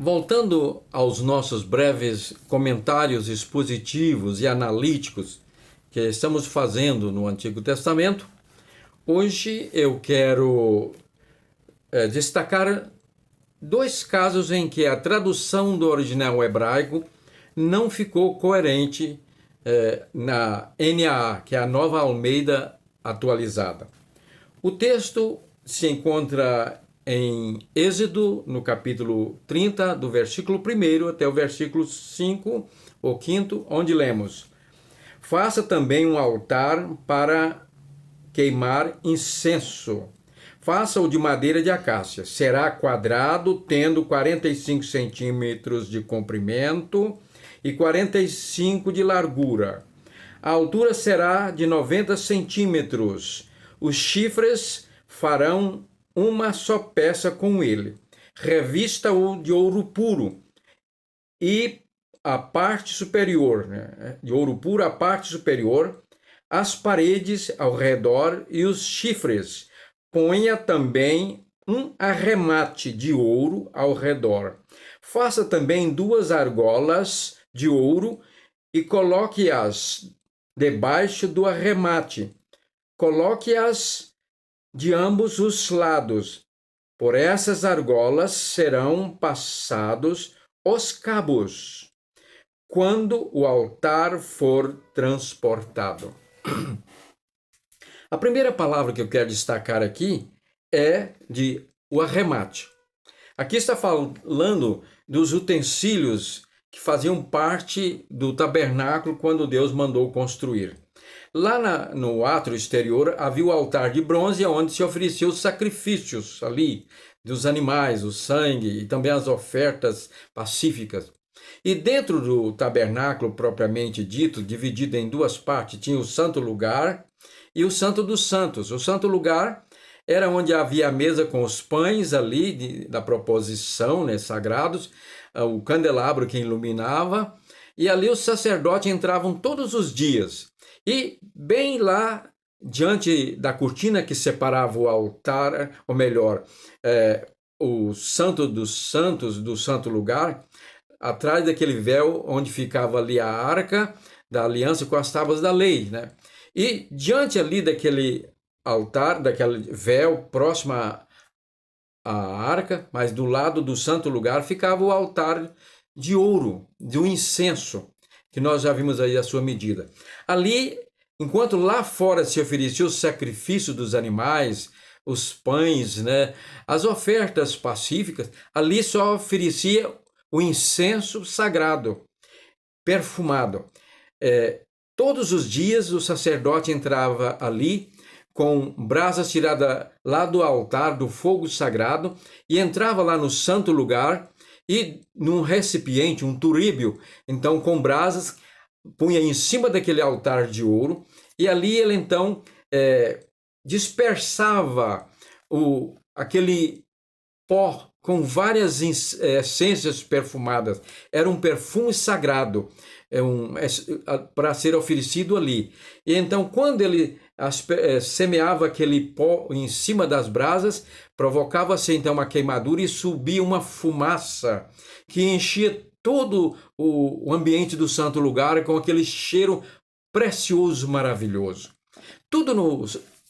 Voltando aos nossos breves comentários expositivos e analíticos que estamos fazendo no Antigo Testamento, hoje eu quero destacar dois casos em que a tradução do original hebraico não ficou coerente na NAA, que é a Nova Almeida Atualizada. O texto se encontra em Êxodo, no capítulo 30, do versículo 1 até o versículo 5, ou 5, onde lemos: Faça também um altar para queimar incenso. Faça-o de madeira de acácia. Será quadrado, tendo 45 centímetros de comprimento e 45 de largura. A altura será de 90 centímetros. Os chifres farão uma só peça com ele. Revista-o de ouro puro e a parte superior, de ouro puro, a parte superior, as paredes ao redor e os chifres. Ponha também um arremate de ouro ao redor. Faça também 2 argolas de ouro e coloque-as debaixo do arremate. Coloque-as de ambos os lados. Por essas argolas serão passados os cabos, quando o altar for transportado. A primeira palavra que eu quero destacar aqui é de o arremate. Aqui está falando dos utensílios que faziam parte do tabernáculo quando Deus mandou construir. Lá no átrio exterior havia o altar de bronze, onde se ofereciam os sacrifícios ali dos animais, o sangue e também as ofertas pacíficas. E dentro do tabernáculo propriamente dito, dividido em 2 partes, tinha o santo lugar e o santo dos santos. O santo lugar era onde havia a mesa com os pães ali da proposição, sagrados, o candelabro que iluminava, e ali os sacerdotes entravam todos os dias. E bem lá, diante da cortina que separava o altar, ou melhor, o santo dos santos do santo lugar, atrás daquele véu onde ficava ali a arca da aliança com as tábuas da lei, E diante ali daquele altar, daquele véu próximo à arca, mas do lado do santo lugar ficava o altar de ouro, do incenso, que nós já vimos aí a sua medida. Ali, enquanto lá fora se oferecia o sacrifício dos animais, os pães, as ofertas pacíficas, ali só oferecia o incenso sagrado, perfumado. Todos os dias o sacerdote entrava ali com brasas tiradas lá do altar, do fogo sagrado, e entrava lá no santo lugar e num recipiente, um turíbio, então com brasas, punha em cima daquele altar de ouro, e ali ele então dispersava aquele pó com várias essências perfumadas. Era um perfume sagrado para ser oferecido ali. E então, quando ele semeava aquele pó em cima das brasas, provocava-se então uma queimadura e subia uma fumaça que enchia todo o ambiente do santo lugar com aquele cheiro precioso, maravilhoso. Tudo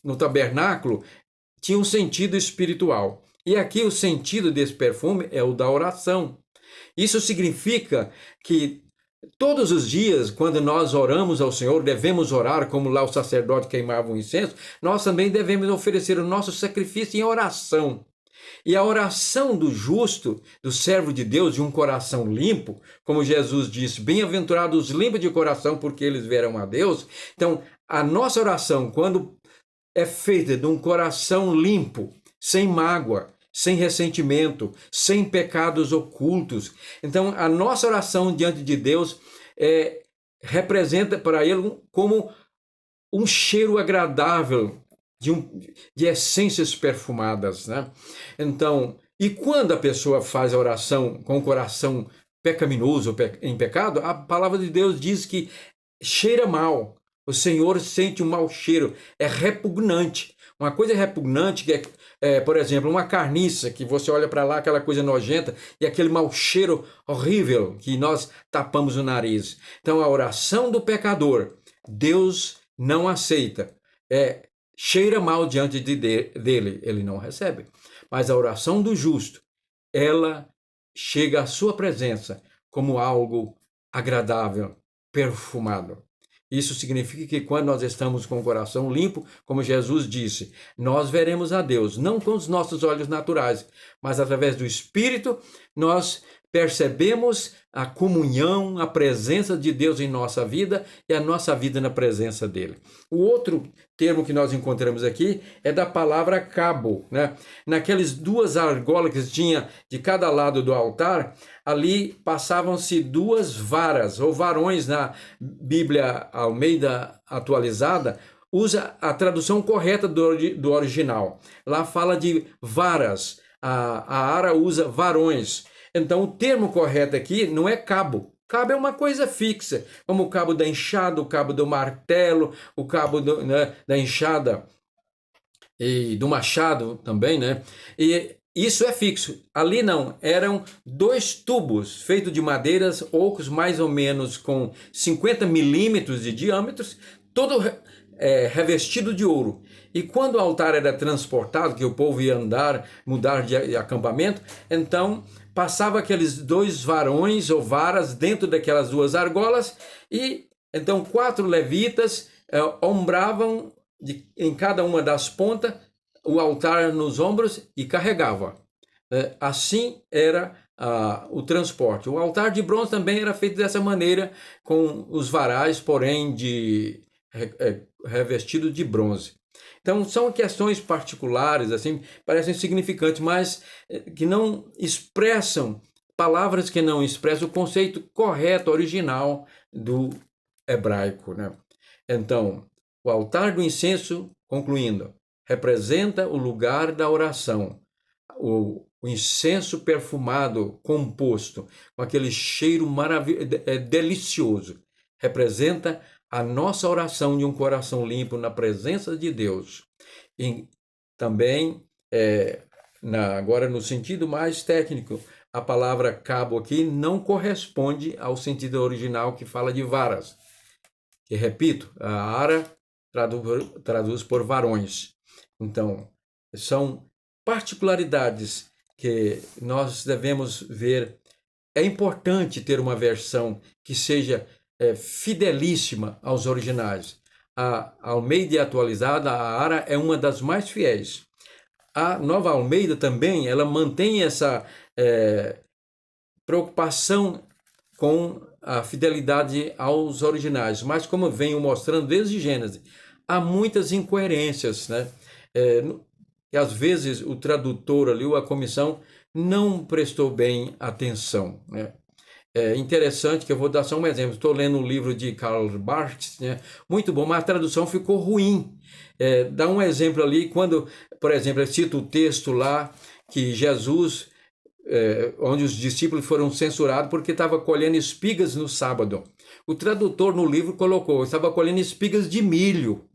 no tabernáculo tinha um sentido espiritual. E aqui o sentido desse perfume é o da oração. Isso significa que todos os dias, quando nós oramos ao Senhor, devemos orar como lá o sacerdote queimava o incenso, nós também devemos oferecer o nosso sacrifício em oração. E a oração do justo, do servo de Deus, de um coração limpo, como Jesus disse, bem-aventurados os limpos de coração, porque eles verão a Deus. Então, a nossa oração, quando é feita de um coração limpo, sem mágoa, sem ressentimento, sem pecados ocultos. Então, a nossa oração diante de Deus representa para Ele como um cheiro agradável de essências perfumadas, Então, e quando a pessoa faz a oração com o coração pecaminoso, em pecado, a palavra de Deus diz que cheira mal. O Senhor sente um mau cheiro, é repugnante. Uma coisa repugnante que por exemplo, uma carniça, que você olha para lá, aquela coisa nojenta, e aquele mau cheiro horrível que nós tapamos o nariz. Então, a oração do pecador, Deus não aceita. Cheira mal diante dele, ele não recebe. Mas a oração do justo, ela chega à sua presença como algo agradável, perfumado. Isso significa que quando nós estamos com o coração limpo, como Jesus disse, nós veremos a Deus, não com os nossos olhos naturais, mas através do Espírito, nós percebemos a comunhão, a presença de Deus em nossa vida e a nossa vida na presença dele. O outro termo que nós encontramos aqui é da palavra cabo, né? Naquelas duas argolas que tinha de cada lado do altar, ali passavam-se duas varas, ou varões na Bíblia Almeida atualizada, usa a tradução correta do original. Lá fala de varas, a Ara usa varões. Então, o termo correto aqui não é cabo. Cabo é uma coisa fixa, como o cabo da enxada, o cabo do martelo, o cabo da enxada e do machado também, né? E isso é fixo. Ali não, eram dois tubos feitos de madeiras ocos, mais ou menos com 50 milímetros de diâmetro, todo revestido de ouro. E quando o altar era transportado, que o povo ia mudar de acampamento, então passava aqueles dois varões ou varas dentro daquelas duas argolas e então 4 levitas ombravam em cada uma das pontas o altar nos ombros e carregava. Assim era o transporte. O altar de bronze também era feito dessa maneira, com os varais, porém revestido de bronze. Então são questões particulares, assim, parecem significantes, mas que não expressam, palavras que não expressam o conceito correto, original do hebraico, né? Então, o altar do incenso, concluindo, representa o lugar da oração. O incenso perfumado, composto, com aquele cheiro maravilhoso, delicioso, representa a nossa oração de um coração limpo na presença de Deus. E também, agora no sentido mais técnico, a palavra cabo aqui não corresponde ao sentido original que fala de varas. Que, repito, a Ara traduz por varões. Então, são particularidades que nós devemos ver. É importante ter uma versão que seja fidelíssima aos originais. A Almeida atualizada, a Ara, é uma das mais fiéis. A Nova Almeida também, ela mantém essa preocupação com a fidelidade aos originais, mas como venho mostrando desde Gênesis, há muitas incoerências, né? E às vezes o tradutor ali, ou a comissão, não prestou bem atenção, né? É interessante que eu vou dar só um exemplo. Estou lendo um livro de Karl Barth, né? Muito bom, mas a tradução ficou ruim. Dá um exemplo ali, quando, por exemplo, ele cita o texto lá que Jesus, onde os discípulos foram censurados porque estava colhendo espigas no sábado. O tradutor no livro colocou, estava colhendo espigas de milho.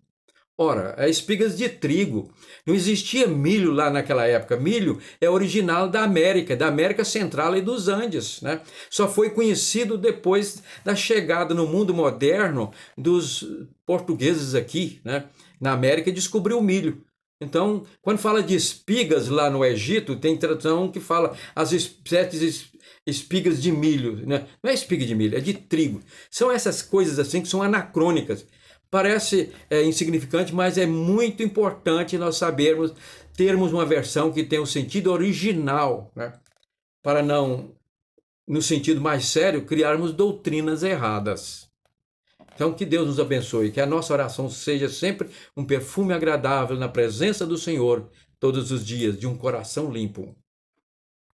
Ora, é espigas de trigo. Não existia milho lá naquela época. Milho é original da América Central e dos Andes, né? Só foi conhecido depois da chegada no mundo moderno dos portugueses aqui, né? Na América, descobriu o milho. Então, quando fala de espigas lá no Egito, tem tradução que fala as 7 espigas de milho, né? Não é espiga de milho, é de trigo. São essas coisas assim que são anacrônicas. Parece insignificante, mas é muito importante nós termos uma versão que tenha o sentido original, né? Para não, no sentido mais sério, criarmos doutrinas erradas. Então, que Deus nos abençoe, que a nossa oração seja sempre um perfume agradável na presença do Senhor, todos os dias, de um coração limpo.